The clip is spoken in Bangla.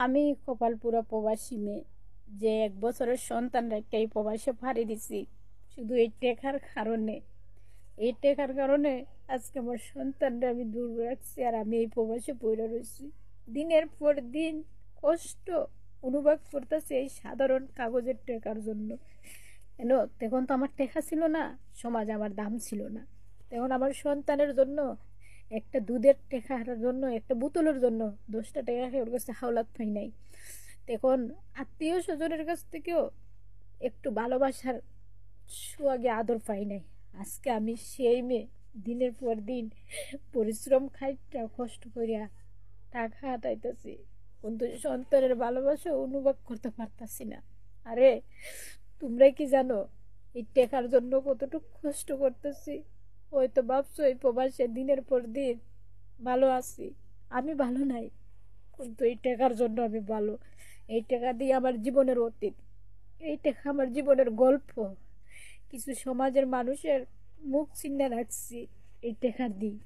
আমি কপালপুরা প্রবাসী মেয়ে, যে 1 বছরের সন্তান রেখে এই প্রবাসে পাড়ি দিছি শুধু এই টেকার কারণে। এই টেকার কারণে আজকে আমার সন্তানরা আমি দূর রাখছি, আর আমি এই প্রবাসে পড়ে রয়েছি। দিনের পর দিন কষ্ট অনুভব করতেছি এই সাধারণ কাগজের টেকার জন্য। কেন? তখন তো আমার টেকা ছিল না, সমাজ আমার দাম ছিল না। তখন আমার সন্তানের জন্য একটা দুধের টেকার জন্য, একটা বোতলের জন্য 10টা টাকা ওর কাছে হাওলাত পাই নাই। তখন আত্মীয় স্বজনের কাছ থেকেও একটু ভালোবাসার সোয়াগে আদর পাই নাই। আজকে আমি সেই মেয়ে, দিনের পর দিন পরিশ্রম খাইটা কষ্ট করিয়া টাকা হাতাইতেছি, কিন্তু সন্তানের ভালোবাসা অনুভব করতে পারতাছি না। আরে তোমরা কি জানো এই টেকার জন্য কতটুকু কষ্ট করতেছি? হয়তো ভাবছো এই প্রবাসে দিনের পর দিন ভালো আছি, আমি ভালো নাই, কিন্তু এই টাকার জন্য আমি ভালো। এই টাকা দিয়ে আমার জীবনের অতীত, এই টাকা আমার জীবনের গল্প, কিছু সমাজের মানুষের মুখ চিহ্নে রাখছি এই টাকা দিয়ে।